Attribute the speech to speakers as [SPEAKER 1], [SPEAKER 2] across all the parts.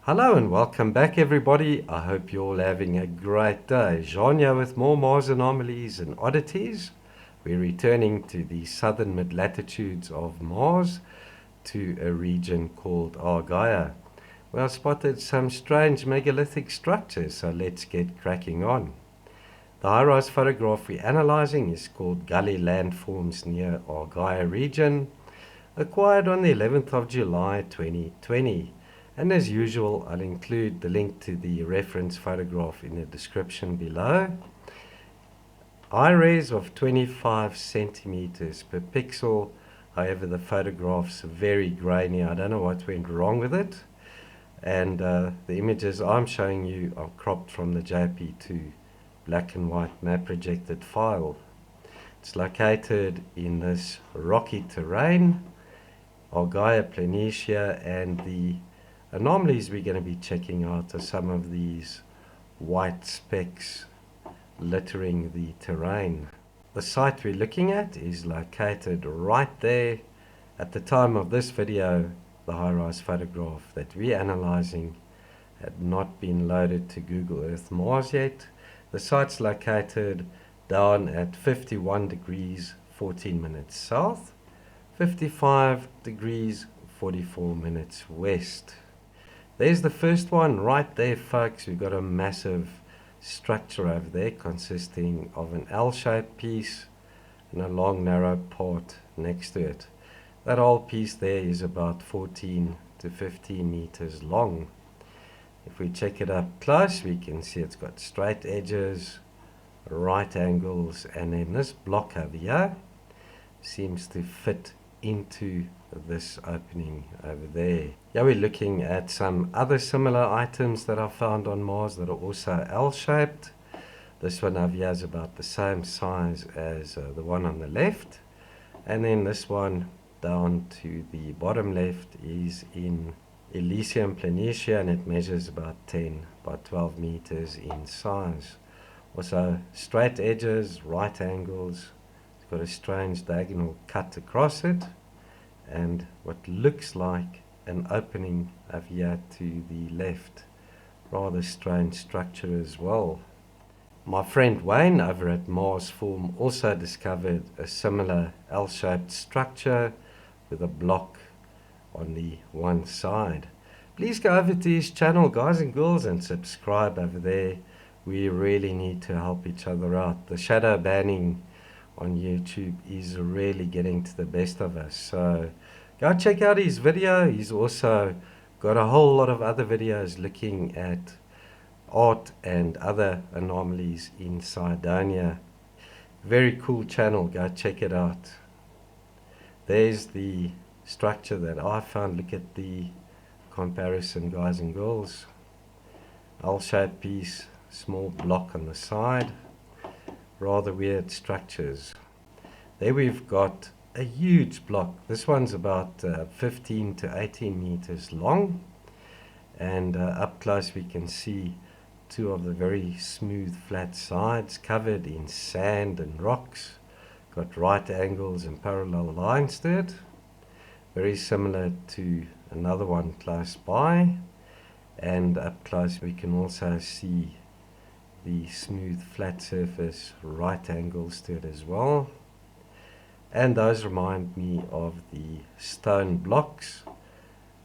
[SPEAKER 1] Hello and welcome back everybody. I hope you're all having a great day. Jean here with more Mars anomalies and oddities. We're returning to the southern mid-latitudes of Mars to a region called Argyre. We have spotted some strange megalithic structures, so let's get cracking on. The high-rise photograph we're analysing is called Gully Landforms near Argyre Region, acquired on the 11th of July 2020. And as usual, I'll include the link to the reference photograph in the description below. Eye-res of 25 centimeters per pixel. However, the photograph's very grainy. I don't know what went wrong with it. And the images I'm showing you are cropped from the JP2 black and white map projected file. It's located in this rocky terrain, Argyre Planitia, and the anomalies we're going to be checking out are some of these white specks littering the terrain. The site we're looking at is located right there. At the time of this video, the high-rise photograph that we're analyzing had not been loaded to Google Earth Mars yet. The site's located down at 51 degrees 14 minutes south, 55 degrees 44 minutes west. There's the first one right there, folks. We've got a massive structure over there consisting of an L-shaped piece and a long narrow part next to it. That whole piece there is about 14 to 15 meters long. If we check it up close, we can see it's got straight edges, right angles, and then this block over here seems to fit into this opening over there. Yeah, we're looking at some other similar items that are found on Mars that are also L-shaped. This one over here is about the same size as the one on the left, and then this one down to the bottom left is in Elysium Planitia, and it measures about 10 by 12 meters in size. Also straight edges, right angles. It's got a strange diagonal cut across it, and what looks like an opening over here to the left. Rather strange structure as well. My friend Wayne over at Mars Form also discovered a similar L-shaped structure with a block on the one side. Please go over to his channel, guys and girls, and subscribe over there. We really need to help each other out. The shadow banning on YouTube is really getting to the best of us, so go check out his video. He's also got a whole lot of other videos looking at art and other anomalies in Cydonia. Very cool channel, go check it out. There's the structure that I found. Look at the comparison, guys and girls. L-shaped piece, small block on the side. Rather weird structures. There we've got a huge block. This one's about 15 to 18 meters long, and up close we can see two of the very smooth flat sides covered in sand and rocks. Got right angles and parallel lines to it. Very similar to another one close by, and up close we can also see the smooth flat surface, right angles to it as well. And those remind me of the stone blocks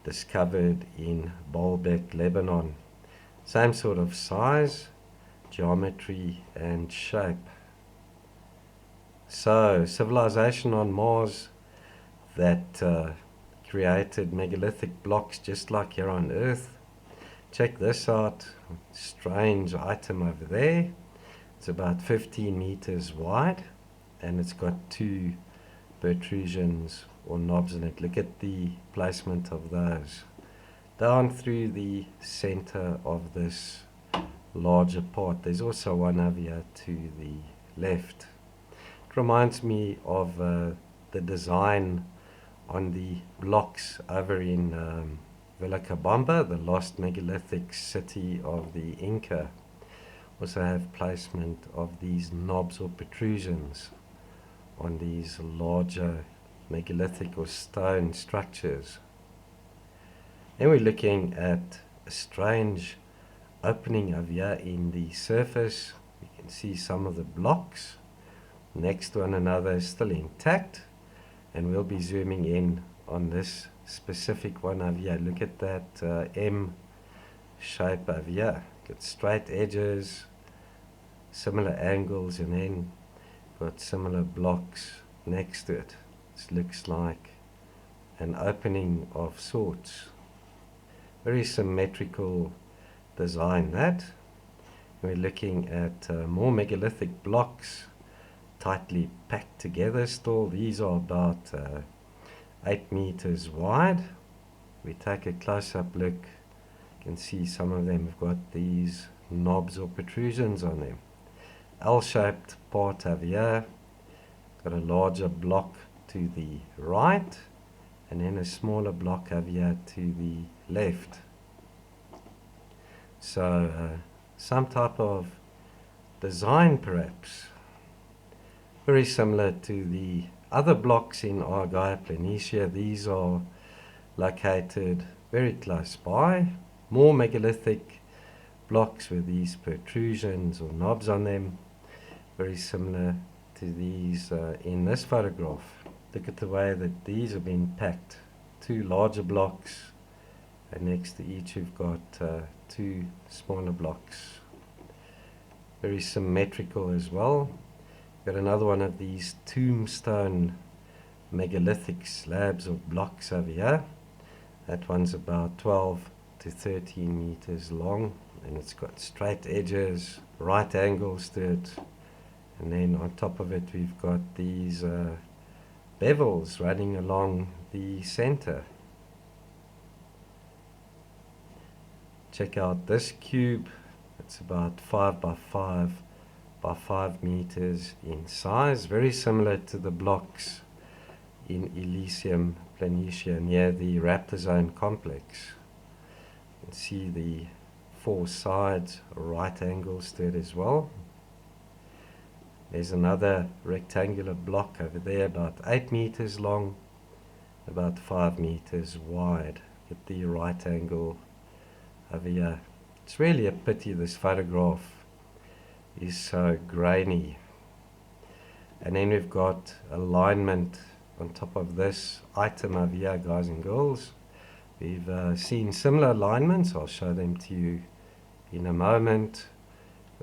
[SPEAKER 1] discovered in Baalbek, Lebanon. Same sort of size, geometry and shape. So, civilization on Mars that created megalithic blocks just like here on Earth. Check this out, strange item over there. It's about 15 meters wide, and it's got two protrusions or knobs in it. Look at the placement of those. Down through the center of this larger part. There's also one over here to the left. It reminds me of the design on the blocks over in Villacabamba, the lost megalithic city of the Inca. Also have placement of these knobs or protrusions on these larger megalithic or stone structures. Then we're looking at a strange opening over here in the surface. You can see some of the blocks next to one another is still intact, and we'll be zooming in on this specific one over here. Look at that M shape over here. Got straight edges, similar angles, and then got similar blocks next to it. This looks like an opening of sorts. Very symmetrical design that. We're looking at more megalithic blocks tightly packed together still. These are about 8 meters wide. We take a close-up look. You can see some of them have got these knobs or protrusions on them. L-shaped part over here. Got a larger block to the right, and then a smaller block over here to the left. So some type of design perhaps. Very similar to the other blocks in Argyre Planitia. These are located very close by. More megalithic blocks with these protrusions or knobs on them. Very similar to these in this photograph. Look at the way that these have been packed. 2 larger blocks, and next to each we've got 2 smaller blocks. Very symmetrical as well. Got another one of these tombstone megalithic slabs or blocks over here. That one's about 12 to 13 meters long, and it's got straight edges, right angles to it, and then on top of it we've got these bevels running along the center. Check out this cube. It's about 5 by 5 by 5 meters in size, very similar to the blocks in Elysium Planitia near the RaptorZone Complex. You can see the 4 sides, right angles to it as well. There's another rectangular block over there, about 8 meters long, about 5 meters wide. Get the right angle over here. It's really a pity this photograph is so grainy. And then we've got alignment on top of this item over here, guys and girls. We've seen similar alignments. I'll show them to you in a moment.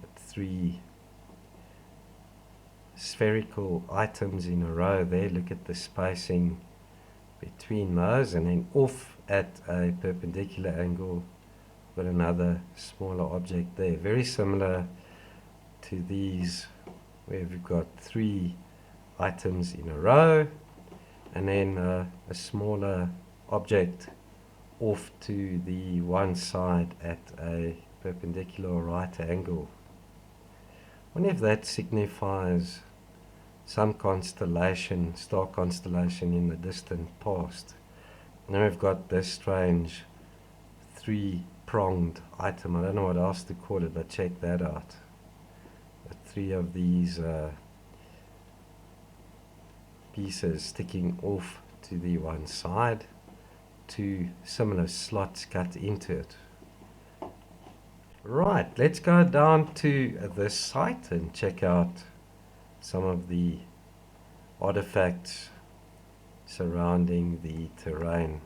[SPEAKER 1] Got 3 spherical items in a row there. Look at the spacing between those, and then off at a perpendicular angle got another smaller object there. Very similar to these, where we've got 3 items in a row, and then a smaller object off to the one side at a perpendicular right angle. I wonder if that signifies some constellation, star constellation in the distant past. And then we've got this strange 3-pronged item. I don't know what else to call it, but check that out. 3 of these pieces sticking off to the one side, 2 similar slots cut into it. Right, let's go down to this site and check out some of the artifacts surrounding the terrain.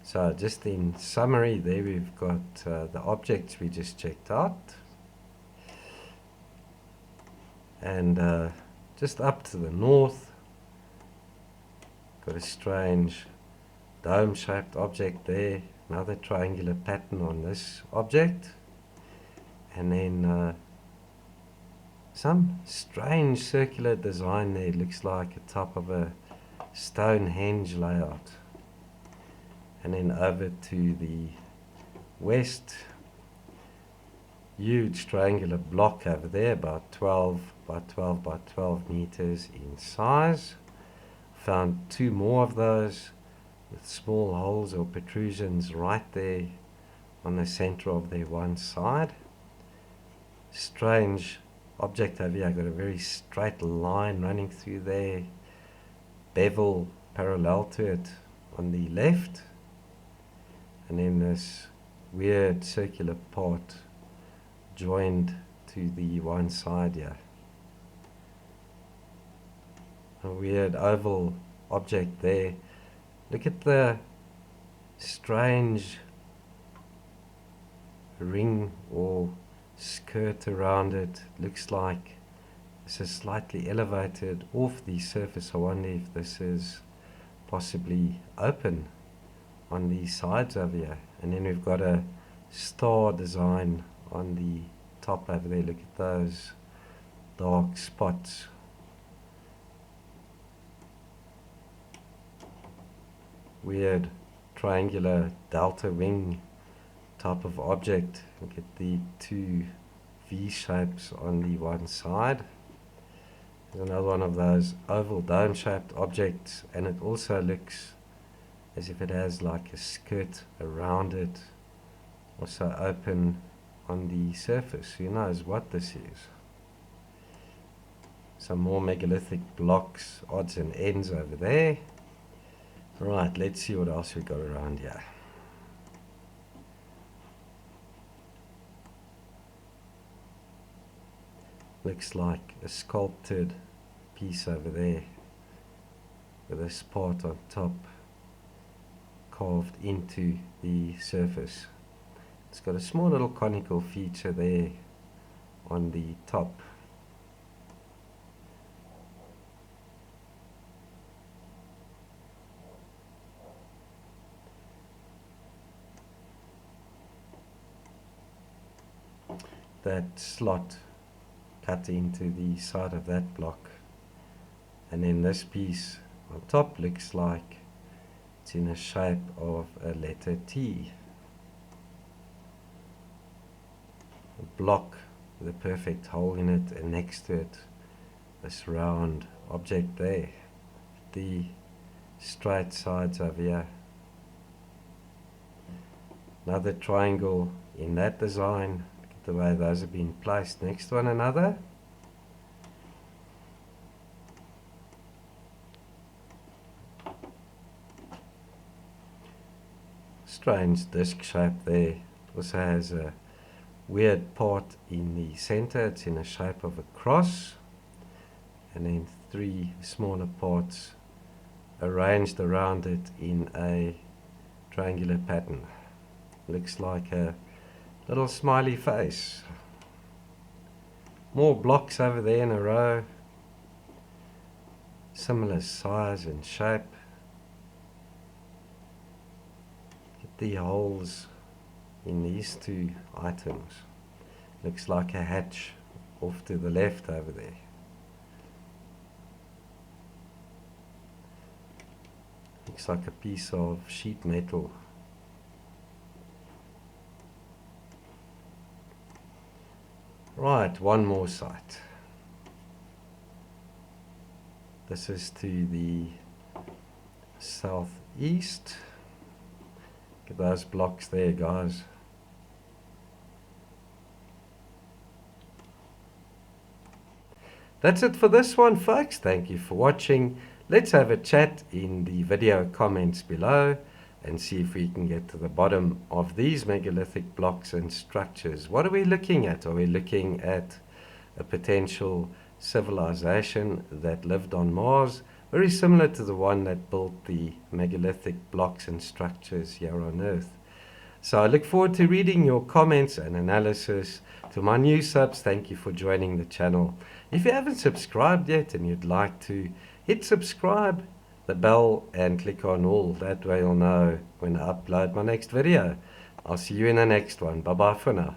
[SPEAKER 1] So just in summary, there we've got the objects we just checked out. And just up to the north, got a strange dome-shaped object there, another triangular pattern on this object, and then some strange circular design there. It looks like the top of a Stonehenge layout. And then over to the west, huge triangular block over there, about 12 by 12 by 12 meters in size. Found 2 more of those with small holes or protrusions right there on the center of their one side. Strange object over here, got a very straight line running through there, bevel parallel to it on the left, and then this weird circular part joined to the one side here. A weird oval object there. Look at the strange ring or skirt around it. Looks like this is slightly elevated off the surface. I wonder if this is possibly open on the sides over here. And then we've got a star design on the top over there. Look at those dark spots. Weird triangular delta wing type of object. Look at the two V shapes on the one side. There's another one of those oval dome shaped objects, and it also looks as if it has like a skirt around it, also open on the surface. Who knows what this is? Some more megalithic blocks, odds and ends over there. Right, let's see what else we got around here. Looks like a sculpted piece over there with this part on top carved into the surface. It's got a small little conical feature there on the top. That slot cut into the side of that block, and then this piece on top looks like it's in the shape of a letter T. A block with a perfect hole in it, and next to it this round object there. The straight sides over here. Another triangle in that design. The way those have been placed next to one another. Strange disc shape there. Also has a weird part in the center. It's in the shape of a cross, and then three smaller parts arranged around it in a triangular pattern. Looks like a little smiley face. More blocks over there in a row, similar size and shape. Get the holes in these two items. Looks like a hatch off to the left over there. Looks like a piece of sheet metal. Right, one more site. This is to the southeast. Look at those blocks there, guys. That's it for this one, folks. Thank you for watching. Let's have a chat in the video comments below and see if we can get to the bottom of these megalithic blocks and structures. What are we looking at? Are we looking at a potential civilization that lived on Mars, very similar to the one that built the megalithic blocks and structures here on Earth? So I look forward to reading your comments and analysis. To my new subs, thank you for joining the channel. If you haven't subscribed yet and you'd like to, hit subscribe, the bell, and click on all. That way you'll know when I upload my next video. I'll see you in the next one. Bye bye for now.